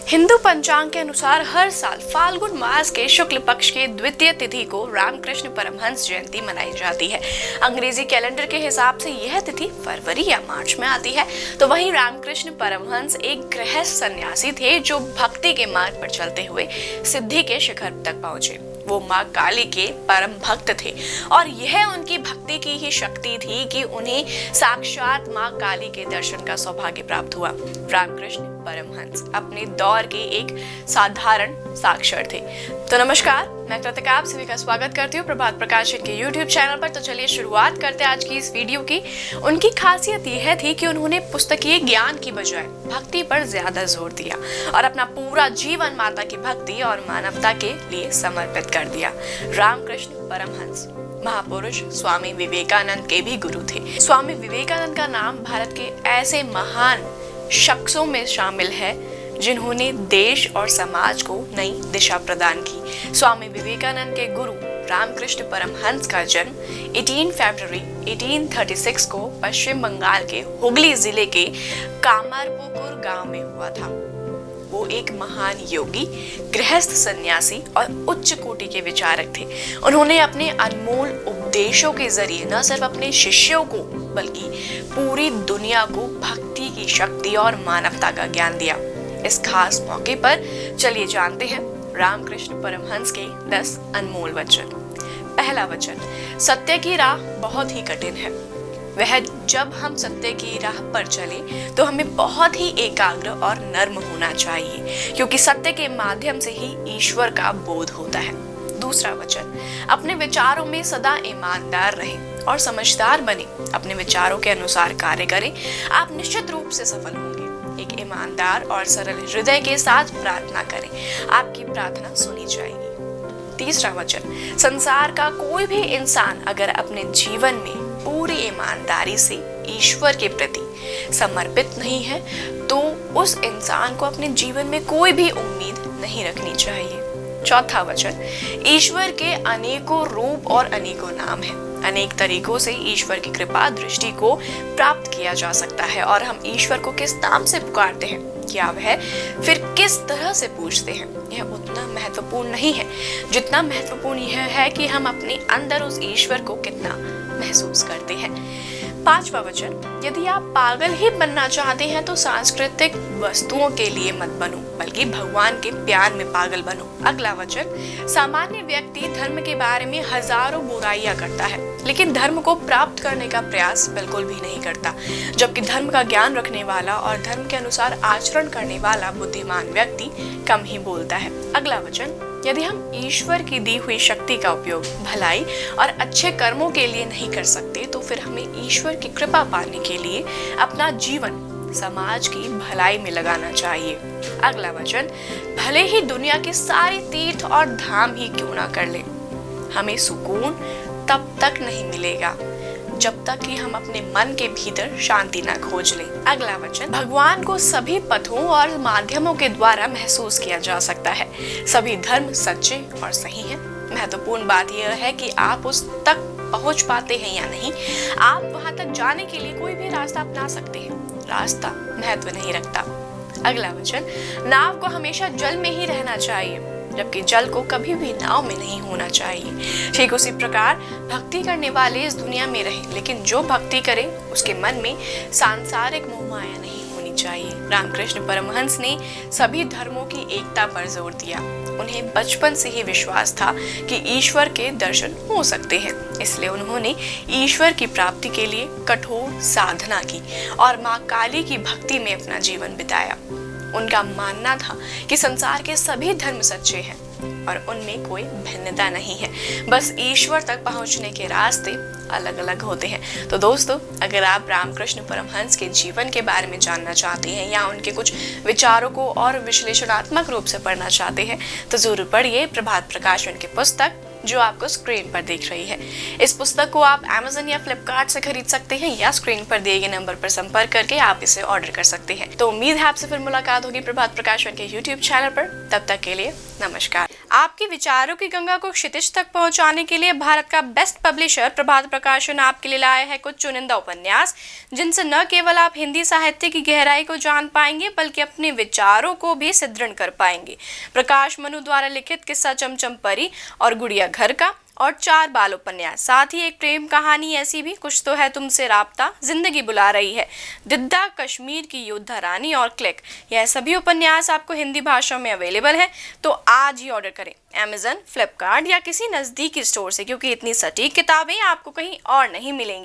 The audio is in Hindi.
हिंदू पंचांग के अनुसार हर साल फाल्गुन मास के शुक्ल पक्ष के द्वितीय तिथि को रामकृष्ण परमहंस जयंती मनाई जाती है। अंग्रेजी कैलेंडर के हिसाब से यह तिथि फरवरी या मार्च में आती है। तो वहीं रामकृष्ण परमहंस एक गृहस्थ सन्यासी थे जो भक्ति के मार्ग पर चलते हुए सिद्धि के शिखर तक पहुंचे। वो माँ काली के परम भक्त थे और यह उनकी भक्ति की ही शक्ति थी कि उन्हें साक्षात माँ काली के दर्शन का सौभाग्य प्राप्त हुआ। रामकृष्ण परमहंस अपने दौर के एक साधारण साक्षर थे। तो नमस्कार, मैं कृतिका आप सभी का स्वागत करती हूँ प्रभात प्रकाशन के YouTube चैनल पर। तो चलिए शुरुआत करते हैं आज की इस वीडियो की। उनकी खासियत यह थी कि उन्होंने पुस्तकीय ज्ञान की बजाय भक्ति पर ज्यादा जोर दिया और अपना पूरा जीवन माता की भक्ति और मानवता के लिए समर्पित कर दिया। रामकृष्ण परमहंस महापुरुष स्वामी विवेकानंद के भी गुरु थे। स्वामी विवेकानंद का नाम भारत के ऐसे महान शख्सों में शामिल है जिन्होंने देश और समाज को नई दिशा प्रदान की। स्वामी विवेकानंद के गुरु रामकृष्ण परमहंस का जन्म 18 फरवरी 1836 को पश्चिम बंगाल के हुगली जिले के कामारपुकुर गांव में हुआ था। वो एक महान योगी, गृहस्थ सन्यासी और उच्च कोटि के विचारक थे। उन्होंने अपने अनमोल उपदेशों के जरिए न सिर्फ अपने शिष्यों को बल्कि पूरी दुनिया को भक्ति की शक्ति और मानवता का ज्ञान दिया। इस खास मौके पर चलिए जानते हैं रामकृष्ण परमहंस के 10 अनमोल वचन। पहला वचन, सत्य की राह बहुत ही कठिन है। वह जब हम सत्य की राह पर चले तो हमें बहुत ही एकाग्र और नर्म होना चाहिए, क्योंकि सत्य के माध्यम से ही ईश्वर का बोध होता है। दूसरा वचन, अपने विचारों में सदा ईमानदार रहें और समझदार बने। अपने विचारों के अनुसार कार्य करें, आप निश्चित रूप से सफल होंगे। एक ईमानदार और सरल हृदय के साथ प्रार्थना करें, आपकी प्रार्थना सुनी जाएगी। तीसरा वचन, संसार का कोई भी इंसान अगर अपने जीवन में पूरी ईमानदारी से ईश्वर के प्रति समर्पित नहीं है तो उस इंसान को अपने जीवन में कोई भी उम्मीद नहीं रखनी चाहिए। चौथा वचन, ईश्वर के अनेकों रूप और अनेकों नाम हैं। अनेक तरीकों से ईश्वर की कृपा दृष्टि को प्राप्त किया जा सकता है और हम ईश्वर को किस नाम से पुकारते हैं, क्या वह फिर किस तरह से पूछते हैं, यह उतना महत्वपूर्ण नहीं है जितना महत्वपूर्ण यह है कि हम अपने अंदर उस ईश्वर को कितना महसूस करते हैं। पांचवा वचन, यदि आप पागल ही बनना चाहते हैं तो सांस्कृतिक वस्तुओं के लिए मत बनो बल्कि भगवान के प्यार में पागल बनो। अगला वचन, सामान्य व्यक्ति धर्म के बारे में हजारों बुराइयां करता है लेकिन धर्म को प्राप्त करने का प्रयास बिल्कुल भी नहीं करता, जबकि धर्म का ज्ञान रखने वाला और धर्म के अनुसार आचरण करने वाला बुद्धिमान व्यक्ति कम ही बोलता है। अगला वचन, यदि हम ईश्वर की दी हुई शक्ति का उपयोग भलाई और अच्छे कर्मों के लिए नहीं कर सकते तो फिर हमें ईश्वर की कृपा पाने के लिए अपना जीवन समाज की भलाई में लगाना चाहिए। अगला वचन, भले ही दुनिया के सारे तीर्थ और धाम ही क्यों ना कर लें, हमें सुकून तब तक नहीं मिलेगा जब तक कि हम अपने मन के भीतर शांति न खोज लें। अगला वचन, भगवान को सभी पथों और माध्यमों के द्वारा महसूस किया जा सकता है। सभी धर्म सच्चे और सही हैं। महत्वपूर्ण बात यह है कि आप उस तक पहुंच पाते हैं या नहीं। आप वहां तक जाने के लिए कोई भी रास्ता अपना सकते हैं, रास्ता महत्व नहीं रखता। अगला वचन, नाव को हमेशा जल में ही रहना चाहिए जबकि जल को कभी भी नाव में नहीं होना चाहिए। ठीक उसी प्रकार भक्ति करने वाले इस दुनिया में रहे लेकिन जो भक्ति करे उसके मन में सांसारिक मोह माया नहीं होनी चाहिए। रामकृष्ण परमहंस ने सभी धर्मों की एकता पर जोर दिया। उन्हें बचपन से ही विश्वास था कि ईश्वर के दर्शन हो सकते हैं, इसलिए उन्होंने ईश्वर की प्राप्ति के लिए कठोर साधना की और माँ काली की भक्ति में अपना जीवन बिताया। उनका मानना था कि संसार के सभी धर्म सच्चे हैं और उनमें कोई भिन्नता नहीं है, बस ईश्वर तक पहुंचने के रास्ते अलग अलग होते हैं। तो दोस्तों, अगर आप रामकृष्ण परमहंस के जीवन के बारे में जानना चाहते हैं या उनके कुछ विचारों को और विश्लेषणात्मक रूप से पढ़ना चाहते हैं तो जरूर पढ़िए प्रभात प्रकाशन की पुस्तक जो आपको स्क्रीन पर दिख रही है। इस पुस्तक को आप Amazon या Flipkart से खरीद सकते हैं या स्क्रीन पर दिए गए नंबर पर संपर्क करके आप इसे ऑर्डर कर सकते हैं। तो उम्मीद है आपसे फिर मुलाकात होगी प्रभात प्रकाशन के YouTube चैनल पर। तब तक के लिए नमस्कार। आपके विचारों की गंगा को क्षितिज तक पहुंचाने के लिए भारत का बेस्ट पब्लिशर प्रभात प्रकाशन आपके लिए लाया है कुछ चुनिंदा उपन्यास, जिनसे न केवल आप हिंदी साहित्य की गहराई को जान पाएंगे बल्कि अपने विचारों को भी सुदृढ़ कर पाएंगे। प्रकाश मनु द्वारा लिखित किस्सा चमचम परी और गुड़िया घर का और 4 बाल उपन्यास, साथ ही एक प्रेम कहानी ऐसी भी कुछ तो है तुमसे राब्ता, जिंदगी बुला रही है, दिद्दा, कश्मीर की योद्धा रानी और क्लिक, यह सभी उपन्यास आपको हिंदी भाषा में अवेलेबल है। तो आज ही ऑर्डर करें Amazon, फ्लिपकार्ट या किसी नज़दीकी स्टोर से, क्योंकि इतनी सटीक किताबें आपको कहीं और नहीं मिलेंगी।